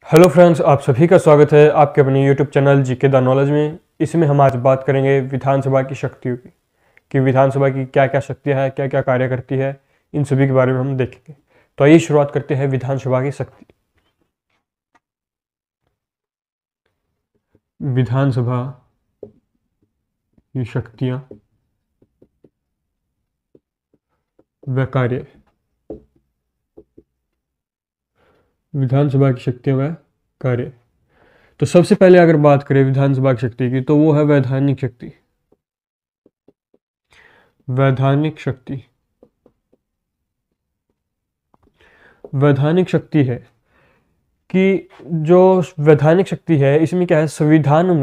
Hello friends, आप सभी का स्वागत है आपके अपने YouTube channel GK the knowledge में। इसमें हम आज बात करेंगे विधानसभा की शक्तियों की कि विधानसभा की क्या क्या शक्तियां हैं, क्या क्या कार्य करती है, इन सभी के बारे में हम देखेंगे। तो आइए शुरुआत करते हैं विधानसभा की शक्ति। विधानसभा की शक्तियां व कार्य। विधानसभा की शक्तियां व कार्य। तो सबसे पहले अगर बात करें विधानसभा की शक्ति की, तो वो है वैधानिक शक्ति। वैधानिक शक्ति। वैधानिक शक्ति है कि जो वैधानिक शक्ति है, इसमें क्या है, संविधान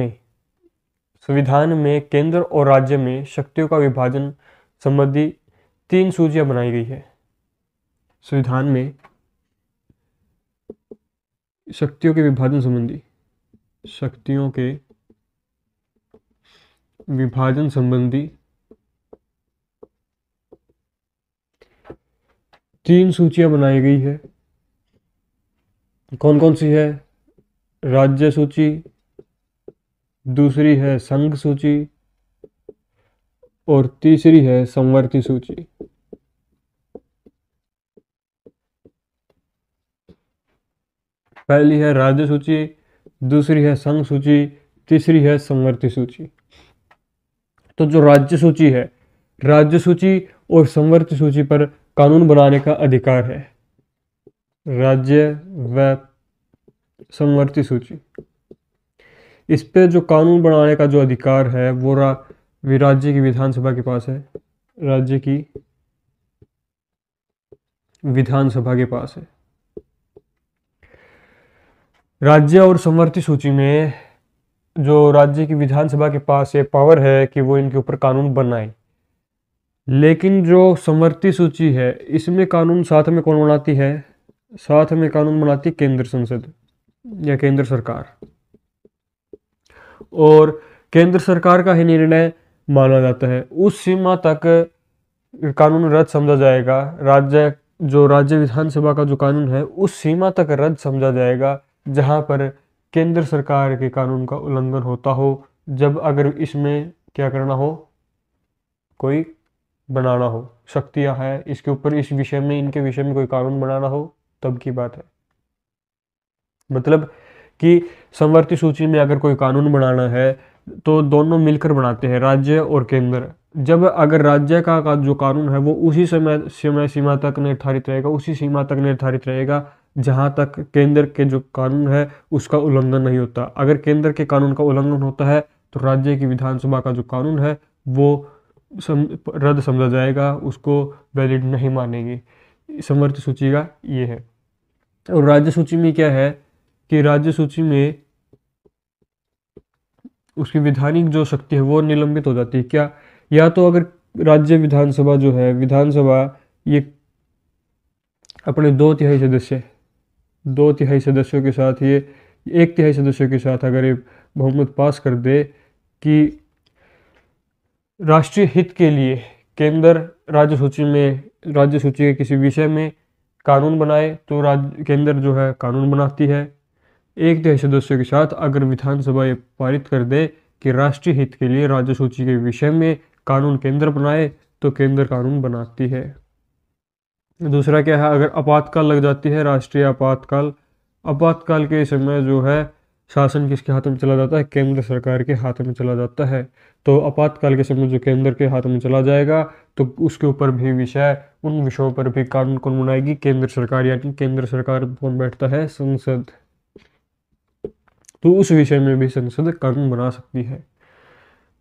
में केंद्र और राज्य में शक्तियों का विभाजन संबंधी 3 सूचियां बनाई गई है। संविधान में शक्तियों के विभाजन संबंधी, शक्तियों के विभाजन संबंधी 3 सूचियां बनाई गई है। कौन कौन सी है? राज्य सूची, दूसरी है संघ सूची और तीसरी है संवर्ती सूची। पहली है राज्य सूची, दूसरी है संघ सूची, तीसरी है संवर्ती सूची। तो जो राज्य सूची है, राज्य सूची और संवर्ती सूची पर कानून बनाने का अधिकार है। राज्य व संवर्ती सूची, इस पे जो कानून बनाने का जो अधिकार है वो राज्य की विधानसभा के पास है। राज्य की विधानसभा के पास है। राज्य और संवर्ती सूची में जो राज्य की विधानसभा के पास ये पावर है कि वो इनके ऊपर कानून बनाए। लेकिन जो संवर्ती सूची है, इसमें कानून साथ में कौन बनाती है? साथ में कानून बनाती केंद्र संसद या केंद्र सरकार, और केंद्र सरकार का ही निर्णय माना जाता है। उस सीमा तक कानून रद्द समझा जाएगा। राज्य विधानसभा का जो कानून है उस सीमा तक रद्द समझा जाएगा जहां पर केंद्र सरकार के कानून का उल्लंघन होता हो। जब अगर इसमें क्या करना हो, कोई बनाना हो, शक्तियां हैं इसके ऊपर, इस विषय में, इनके विषय में कोई कानून बनाना हो, तब की बात है। मतलब कि संवर्ती सूची में अगर कोई कानून बनाना है तो दोनों मिलकर बनाते हैं, राज्य और केंद्र। जब अगर राज्य का जो कानून है वो उसी समय सीमा तक निर्धारित रहेगा, उसी सीमा तक निर्धारित रहेगा जहां तक केंद्र के जो कानून है उसका उल्लंघन नहीं होता। अगर केंद्र के कानून का उल्लंघन होता है तो राज्य की विधानसभा का जो कानून है वो रद्द समझा जाएगा, उसको वैलिड नहीं मानेगी। संवर्ती सूची का ये है। और राज्य सूची में क्या है कि राज्य सूची में उसकी विधानिक जो शक्ति है वो निलंबित हो जाती है। क्या? या तो अगर राज्य विधानसभा जो है, विधानसभा ये अपने 2/3 सदस्यों के साथ, ये 1/3 सदस्यों के साथ अगर ये बहुमत पास कर दे कि राष्ट्रीय हित के लिए केंद्र राज्य सूची के किसी विषय में कानून बनाए, तो केंद्र जो है कानून बनाती है। 1/3 सदस्यों के साथ अगर विधानसभा ये पारित कर दे कि राष्ट्रीय हित के लिए राज्य सूची के विषय में कानून केंद्र बनाए, तो केंद्र कानून बनाती है। दूसरा क्या है? अगर आपातकाल लग जाती है, राष्ट्रीय आपातकाल के समय जो है शासन किसके हाथ में चला जाता है? केंद्र सरकार के हाथ में चला जाता है। तो आपातकाल के समय जो केंद्र के हाथ में चला जाएगा तो उसके ऊपर भी उन विषयों पर भी कानून कौन बनाएगी? केंद्र सरकार। यानी केंद्र सरकार कौन बैठता है? संसद। तो उस विषय में भी संसद कानून बना सकती है।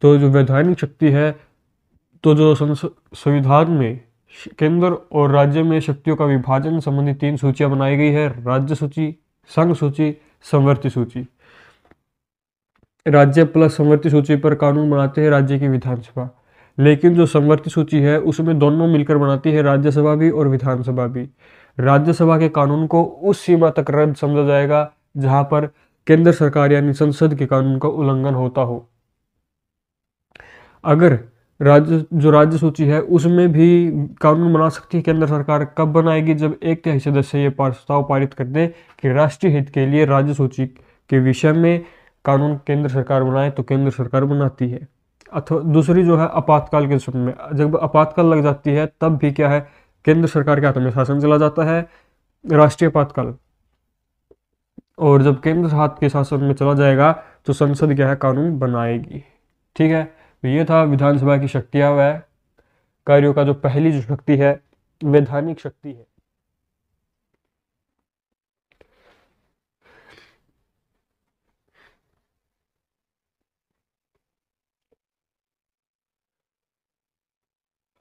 तो जो वैधानिक शक्ति है, तो जो संविधान में केंद्र और राज्य में शक्तियों का विभाजन संबंधी 3 सूचियां बनाई गई है। राज्य सूची, संघ सूची, संवर्ती सूची। राज्य प्लस संवर्ती सूची पर कानून बनाते हैं राज्य की विधानसभा। लेकिन जो संवर्ती सूची है उसमें दोनों मिलकर बनाती है, राज्यसभा भी और विधानसभा भी। राज्यसभा के कानून को उस सीमा तक रद्द समझा जाएगा जहां पर केंद्र सरकार यानी संसद के कानून का उल्लंघन होता हो। अगर जो राज्य सूची है उसमें भी कानून बना सकती है केंद्र सरकार। कब बनाएगी? जब 1/3 सदस्य ये प्रस्ताव पारित कर दे कि राष्ट्रीय हित के लिए राज्य सूची के विषय में कानून केंद्र सरकार बनाए, तो केंद्र सरकार बनाती है। अथवा दूसरी जो है आपातकाल के समय में, जब आपातकाल लग जाती है तब भी क्या है, केंद्र सरकार के हाथ में शासन चला जाता है, राष्ट्रीय आपातकाल। और जब केंद्र हाथ के शासन में चला जाएगा तो संसद क्या है, कानून बनाएगी। ठीक है, तो ये था विधानसभा की शक्तियां व कार्यों का। जो पहली जो शक्ति है वैधानिक शक्ति है।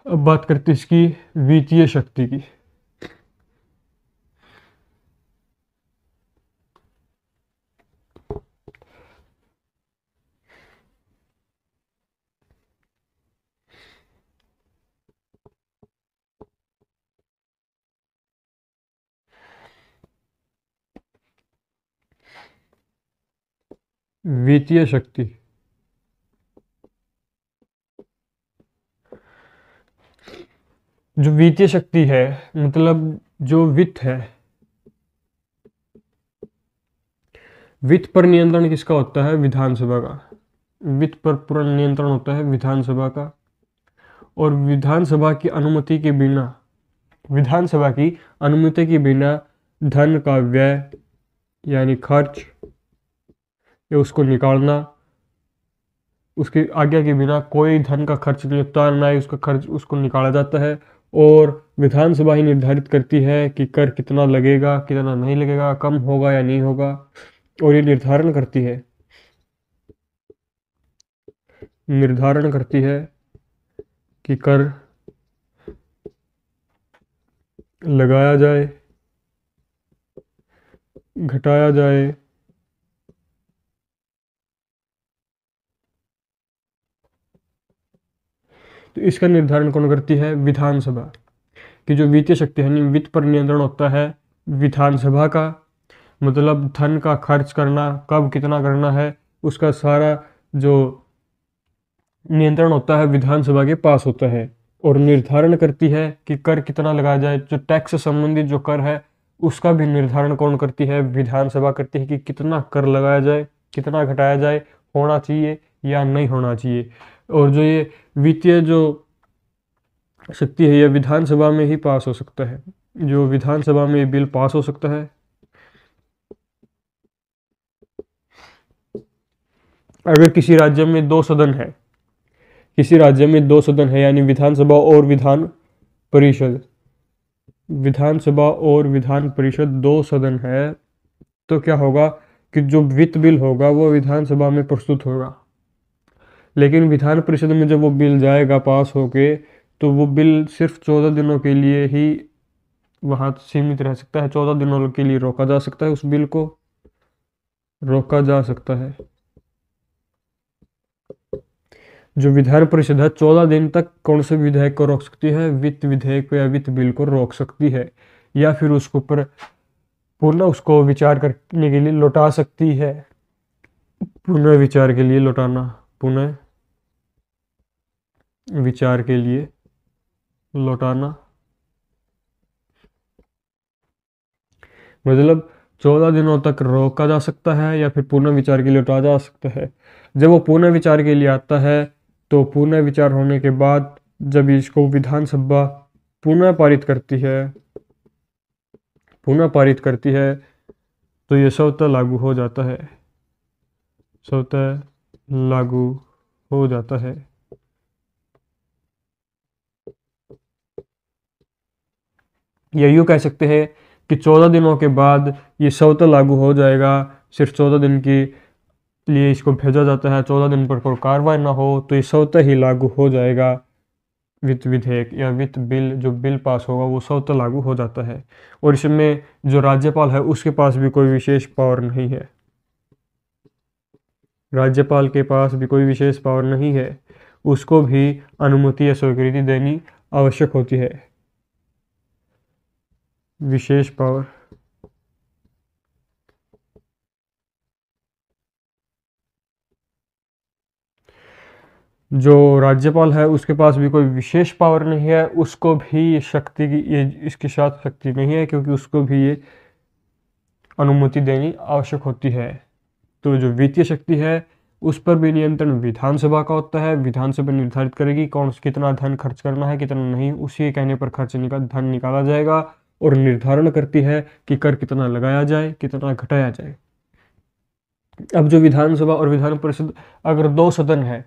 अब बात करते हैं इसकी वित्तीय शक्ति की। वित्तीय शक्ति, जो वित्तीय शक्ति है मतलब जो वित्त है, वित्त पर नियंत्रण किसका होता है? विधानसभा का। वित्त पर पूरा नियंत्रण होता है विधानसभा का। और विधानसभा की अनुमति के बिना धन का व्यय यानी खर्च या उसको निकालना, उसकी आज्ञा के बिना कोई धन का खर्च नहीं होता, ना ही उसका खर्च उसको निकाला जाता है। और विधानसभा ही निर्धारित करती है कि कर कितना लगेगा, कितना नहीं लगेगा, कम होगा या नहीं होगा। और ये निर्धारण करती है कि कर लगाया जाए, घटाया जाए, तो इसका निर्धारण कौन करती है? विधानसभा। कि जो वित्तीय शक्ति है, वित्त पर नियंत्रण होता है विधानसभा का। मतलब धन का खर्च करना, कब कितना करना है, उसका सारा जो नियंत्रण होता है विधानसभा के पास होता है। और निर्धारण करती है कि कर कितना लगाया जाए। जो टैक्स से संबंधित जो कर है उसका भी निर्धारण कौन करती है? विधानसभा करती है कि कितना कर लगाया जाए, कितना घटाया जाए, होना चाहिए या नहीं होना चाहिए। और जो ये वित्तीय जो शक्ति है, यह विधानसभा में ही पास हो सकता है। जो विधानसभा में बिल पास हो सकता है। अगर किसी राज्य में दो सदन है यानी विधानसभा और परिषद विधानसभा और विधान परिषद दो सदन है, तो क्या होगा कि जो वित्त बिल होगा वो विधानसभा में प्रस्तुत होगा। लेकिन विधान परिषद में जब वो बिल जाएगा पास होके, तो वो बिल सिर्फ 14 दिनों के लिए ही वहाँ सीमित रह सकता है। 14 दिनों के लिए रोका जा सकता है, उस बिल को रोका जा सकता है। जो विधान परिषद है 14 दिन तक कौन से विधेयक को रोक सकती है? वित्त विधेयक को या वित्त बिल को रोक सकती है, या फिर उसके ऊपर पुनः उसको विचार करने के लिए लौटा सकती है। पुनः विचार के लिए लौटाना, पुनः विचार के लिए लौटाना, मतलब 14 दिनों तक रोका जा सकता है या फिर पुनः विचार के लिए लौटाया जा सकता है। जब वो पुनः विचार के लिए आता है, तो पुनः विचार होने के बाद जब इसको विधानसभा पुनः पारित करती है तो ये स्वतः लागू हो जाता है। स्वतः लागू हो जाता है। या यूँ कह सकते हैं कि 14 दिनों के बाद ये स्वतः लागू हो जाएगा। सिर्फ 14 दिन के लिए इसको भेजा जाता है, 14 दिन पर कोई कार्रवाई ना हो तो ये स्वतः ही लागू हो जाएगा। वित्त विधेयक या वित्त बिल, जो बिल पास होगा वो स्वतः लागू हो जाता है। और इसमें जो राज्यपाल है उसके पास भी कोई विशेष पावर नहीं है। राज्यपाल के पास भी कोई विशेष पावर नहीं है, उसको भी अनुमति या स्वीकृति देनी आवश्यक होती है। विशेष पावर, जो राज्यपाल है उसके पास भी कोई विशेष पावर नहीं है, उसको भी ये शक्ति की ये इसके साथ शक्ति नहीं है, क्योंकि उसको भी ये अनुमति देनी आवश्यक होती है। तो जो वित्तीय शक्ति है उस पर भी नियंत्रण विधानसभा का होता है। विधानसभा निर्धारित करेगी कौन कितना धन खर्च करना है, कितना नहीं, उसी के कहने पर धन निकाला जाएगा, और निर्धारण करती है कि कर कितना लगाया जाए, कितना घटाया जाए। अब जो विधानसभा और विधान परिषद, अगर दो सदन है,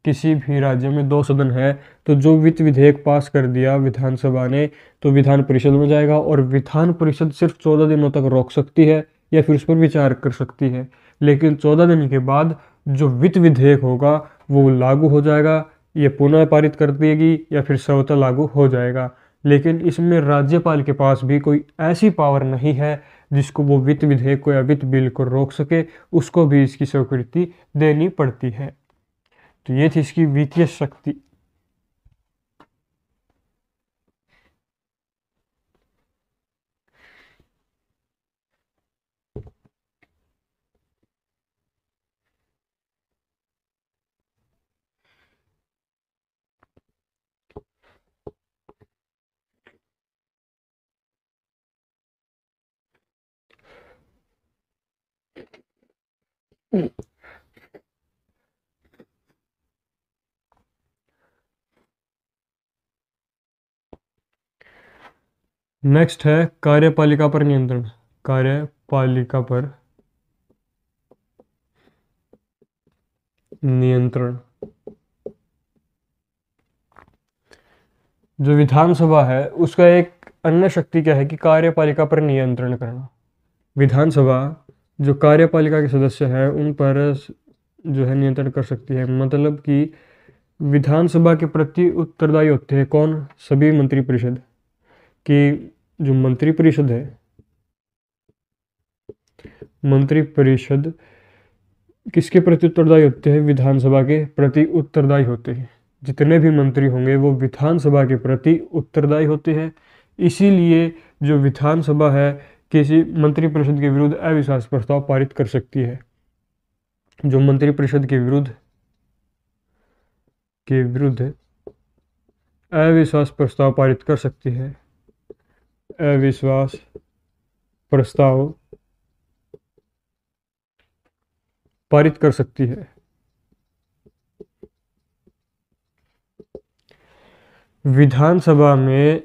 किसी भी राज्य में दो सदन है, तो जो वित्त विधेयक पास कर दिया विधानसभा ने तो विधान परिषद में जाएगा, और विधान परिषद सिर्फ 14 दिनों तक रोक सकती है या फिर उस पर विचार कर सकती है। लेकिन 14 दिन के बाद जो वित्त विधेयक होगा वो लागू हो जाएगा, ये पुनः पारित कर देगी या फिर स्वतः लागू हो जाएगा। लेकिन इसमें राज्यपाल के पास भी कोई ऐसी पावर नहीं है जिसको वो वित्त विधेयक को या वित्त बिल को रोक सके, उसको भी इसकी स्वीकृति देनी पड़ती है। तो ये थी इसकी वित्तीय शक्ति। नेक्स्ट है कार्यपालिका पर नियंत्रण। कार्यपालिका पर नियंत्रण। जो विधानसभा है उसका एक अन्य शक्ति क्या है कि कार्यपालिका पर नियंत्रण करना। विधानसभा जो कार्यपालिका के सदस्य हैं उन पर जो है नियंत्रण कर सकती है। मतलब कि विधानसभा के प्रति उत्तरदायी होते हैं कौन? सभी मंत्रिपरिषद की। जो मंत्रिपरिषद है, मंत्रिपरिषद किसके प्रति उत्तरदायी होते हैं? विधानसभा के प्रति उत्तरदायी होते हैं। जितने भी मंत्री होंगे वो विधानसभा के प्रति उत्तरदायी होते हैं। इसीलिए जो विधानसभा है किसी मंत्रिपरिषद के विरुद्ध अविश्वास प्रस्ताव पारित कर सकती है। जो मंत्रिपरिषद के विरुद्ध अविश्वास प्रस्ताव पारित कर सकती है। अविश्वास प्रस्ताव पारित कर सकती है। विधानसभा में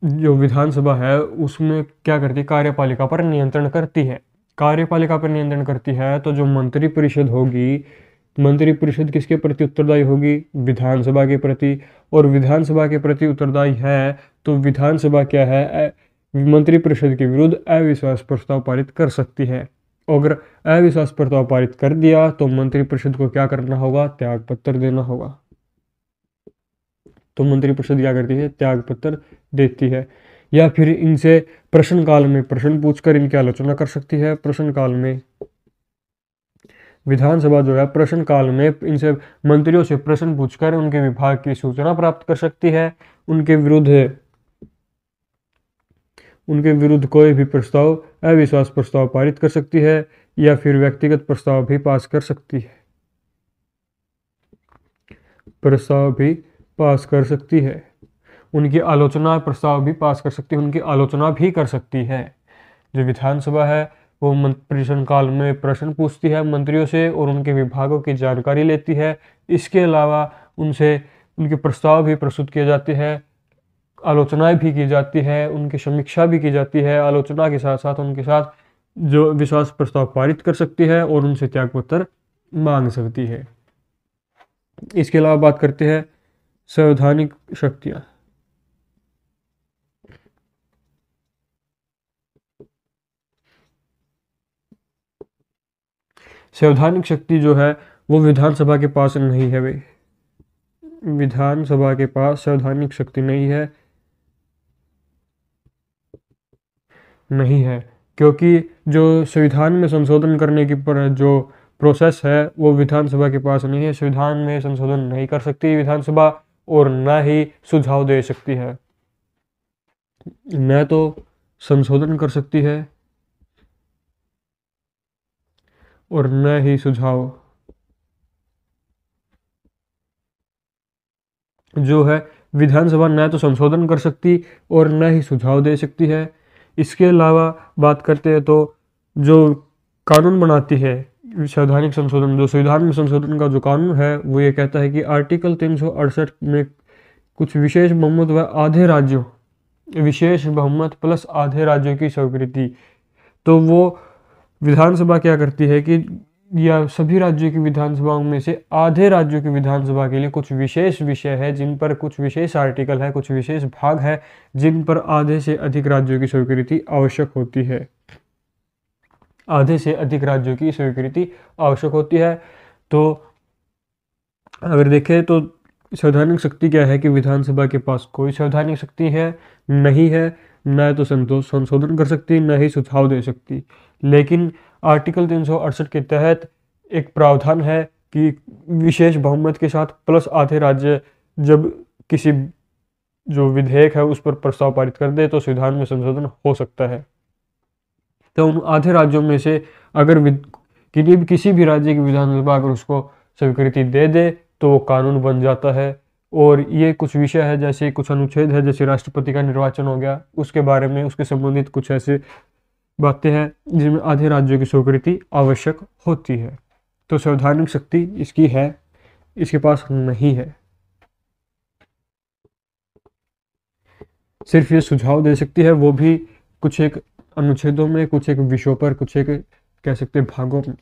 जो विधानसभा है उसमें क्या करती है? कार्यपालिका पर नियंत्रण करती है। कार्यपालिका पर नियंत्रण करती है तो जो मंत्रिपरिषद होगी, मंत्रिपरिषद किसके प्रति उत्तरदायी होगी? विधानसभा के प्रति। और विधानसभा के प्रति उत्तरदायी है तो विधानसभा क्या है? मंत्रिपरिषद के विरुद्ध अविश्वास प्रस्ताव पारित कर सकती है। अगर अविश्वास प्रस्ताव पारित कर दिया तो मंत्रिपरिषद को क्या करना होगा? त्यागपत्र देना होगा। तो मंत्रिपरिषद क्या करती है? त्यागपत्र देती है। या फिर इनसे प्रश्नकाल में प्रश्न पूछकर इनकी आलोचना कर सकती है। प्रश्नकाल में विधानसभा जो है प्रश्नकाल में इनसे मंत्रियों से प्रश्न पूछकर उनके विभाग की सूचना प्राप्त कर सकती है। उनके विरुद्ध कोई भी प्रस्ताव, अविश्वास प्रस्ताव पारित कर सकती है या फिर व्यक्तिगत प्रस्ताव भी पास कर सकती है। प्रस्ताव भी पास कर सकती है। उनकी आलोचना प्रस्ताव भी पास कर सकती है, उनकी आलोचना भी कर सकती है। जो विधानसभा है वो प्रश्नकाल में प्रश्न पूछती है मंत्रियों से और उनके विभागों की जानकारी लेती है। इसके अलावा उनसे उनके प्रस्ताव भी प्रस्तुत किए जाते हैं, आलोचनाएं भी की जाती है, उनकी समीक्षा भी की जाती है। आलोचना के साथ साथ उनके साथ जो विश्वास प्रस्ताव पारित कर सकती है और उनसे त्यागपत्र मांग सकती है। इसके अलावा बात करते हैं संवैधानिक शक्तियाँ। संवैधानिक शक्ति जो है वो विधानसभा के पास नहीं है भाई। विधानसभा के पास संवैधानिक शक्ति नहीं है क्योंकि जो संविधान में संशोधन करने की जो प्रोसेस है वो विधानसभा के पास नहीं है। संविधान में संशोधन नहीं कर सकती विधानसभा और न ही सुझाव दे सकती है। न तो संशोधन कर सकती है और न ही सुझाव जो है विधानसभा न तो संशोधन कर सकती और न ही सुझाव दे सकती है। इसके अलावा बात करते हैं तो जो कानून बनाती है संवैधानिक संशोधन, जो संविधान में संशोधन का जो कानून है वो ये कहता है कि आर्टिकल 368 में कुछ विशेष बहुमत व आधे राज्यों, विशेष बहुमत प्लस आधे राज्यों की स्वीकृति, तो वो विधानसभा क्या करती है कि या सभी राज्यों की विधानसभाओं में से आधे राज्यों की विधानसभा के लिए कुछ विशेष विषय है जिन पर कुछ विशेष आर्टिकल है, कुछ विशेष भाग है जिन पर आधे से अधिक राज्यों की स्वीकृति आवश्यक होती है, आधे से अधिक राज्यों की स्वीकृति आवश्यक होती है। तो अगर देखें तो संवैधानिक शक्ति क्या है कि विधानसभा के पास कोई संवैधानिक शक्ति है नहीं है, न तो संशोधन कर सकती न ही सुझाव दे सकती। लेकिन आर्टिकल 368 के तहत एक प्रावधान है कि विशेष बहुमत के साथ प्लस आधे राज्य जब किसी जो विधेयक है उस पर प्रस्ताव पारित कर दे तो संविधान में संशोधन हो सकता है। तो उन आधे राज्यों में से अगर किसी भी राज्य की विधानसभा अगर उसको स्वीकृति दे दे तो वो कानून बन जाता है। और ये कुछ विषय है, जैसे कुछ अनुच्छेद है, जैसे राष्ट्रपति का निर्वाचन हो गया, उसके बारे में उसके संबंधित कुछ ऐसे बातें हैं जिनमें आधे राज्यों की स्वीकृति आवश्यक होती है। तो संवैधानिक शक्ति इसकी है, इसके पास नहीं है। सिर्फ ये सुझाव दे सकती है, वो भी कुछ एक अनुच्छेदों में, कुछ एक विषयों पर, कुछ एक कह सकते भागों में।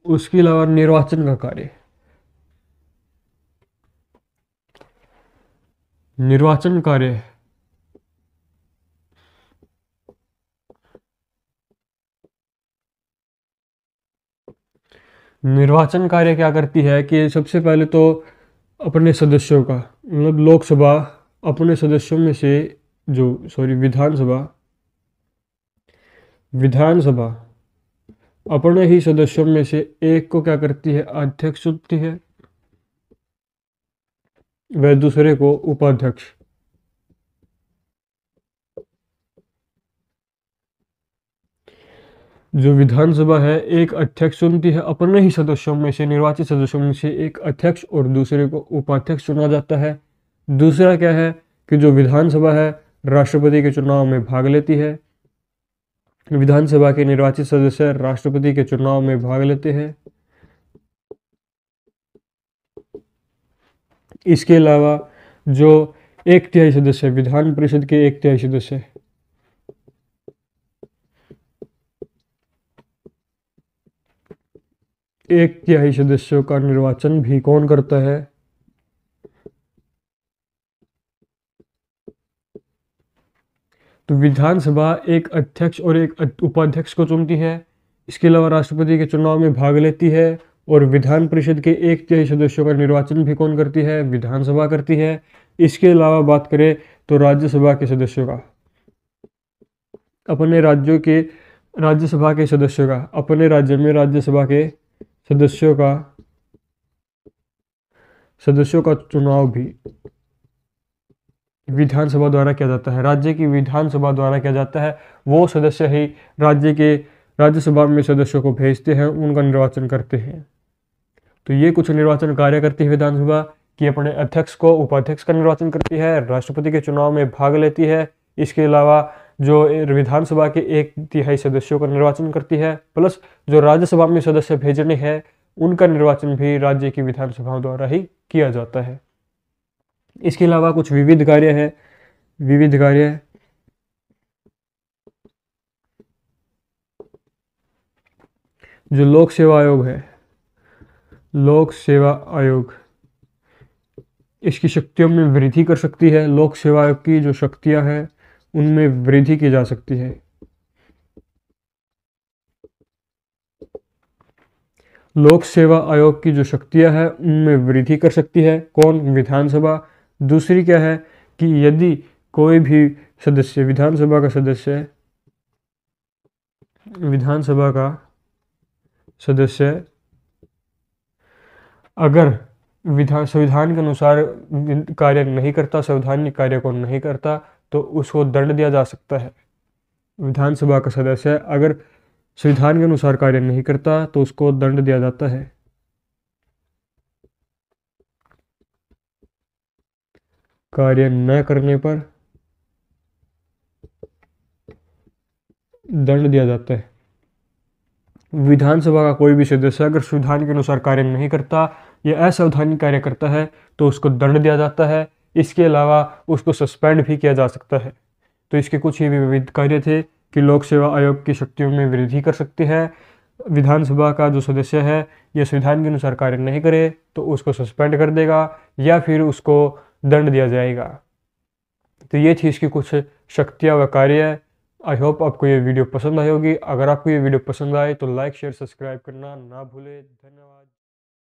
उसके अलावा निर्वाचन का कार्य, निर्वाचन कार्य निर्वाचन कार्य क्या करती है कि सबसे पहले तो अपने सदस्यों का, मतलब लोकसभा अपने सदस्यों में से जो विधानसभा अपने ही सदस्यों में से एक को क्या करती है, अध्यक्ष चुनती है, वह दूसरे को उपाध्यक्ष। जो विधानसभा है एक अध्यक्ष चुनती है, अपने ही सदस्यों में से, निर्वाचित सदस्यों में से एक अध्यक्ष और दूसरे को उपाध्यक्ष चुना जाता है। दूसरा क्या है कि जो विधानसभा है राष्ट्रपति के चुनाव में भाग लेती है, विधानसभा के निर्वाचित सदस्य राष्ट्रपति के चुनाव में भाग लेते हैं। इसके अलावा जो एक तिहाई सदस्य, विधान परिषद के एक तिहाई सदस्य, एक तिहाई सदस्यों का निर्वाचन भी कौन करता है, तो विधानसभा एक अध्यक्ष और एक उपाध्यक्ष को चुनती है। इसके अलावा राष्ट्रपति के चुनाव में भाग लेती है और विधान परिषद के एक तिहाई सदस्यों का निर्वाचन भी कौन करती है, विधानसभा करती है। इसके अलावा बात करें तो राज्यसभा के सदस्यों का, अपने राज्यों के राज्यसभा के सदस्यों का, अपने राज्य में राज्यसभा के सदस्यों का चुनाव भी विधानसभा द्वारा किया जाता है, राज्य की विधानसभा द्वारा किया जाता है। वो सदस्य ही राज्यसभा में सदस्यों को भेजते हैं, उनका निर्वाचन करते हैं। तो ये कुछ निर्वाचन कार्य करती है विधानसभा कि अपने अध्यक्ष को, उपाध्यक्ष का निर्वाचन करती है, राष्ट्रपति के चुनाव में भाग लेती है। इसके अलावा जो विधानसभा के एक तिहाई सदस्यों का निर्वाचन करती है, प्लस जो राज्यसभा में सदस्य भेजने हैं उनका निर्वाचन भी राज्य की विधानसभाओं द्वारा ही किया जाता है। इसके अलावा कुछ विविध कार्य है, जो लोक सेवा आयोग है, लोक सेवा आयोग इसकी शक्तियों में वृद्धि कर सकती है। लोक सेवा आयोग की जो शक्तियां हैं उनमें वृद्धि की जा सकती है। लोक सेवा आयोग की जो शक्तियां हैं उनमें वृद्धि कर सकती है कौन, विधानसभा। दूसरी क्या है कि यदि कोई भी सदस्य, विधानसभा का सदस्य अगर संविधान के अनुसार कार्य नहीं करता, संवैधानिक कार्य को नहीं करता, तो उसको दंड दिया जा सकता है। विधानसभा का सदस्य अगर संविधान के अनुसार कार्य नहीं करता तो उसको दंड दिया जाता है। कार्य न करने पर दंड दिया जाता है। विधानसभा का कोई भी सदस्य अगर संविधान के अनुसार कार्य नहीं करता या असंवैधानिक कार्य करता है तो उसको दंड दिया जाता है। इसके अलावा उसको सस्पेंड भी किया जा सकता है। तो इसके कुछ ही विविध कार्य थे कि लोक सेवा आयोग की शक्तियों में वृद्धि कर सकते हैं। विधानसभा का जो सदस्य है यह संविधान के अनुसार कार्य नहीं करे तो उसको सस्पेंड कर देगा या फिर उसको दंड दिया जाएगा। तो ये थी इसकी कुछ शक्तियाँ व कार्य। आई होप आपको ये वीडियो पसंद आई होगी। अगर आपको ये वीडियो पसंद आए तो लाइक शेयर सब्सक्राइब करना ना भूले। धन्यवाद।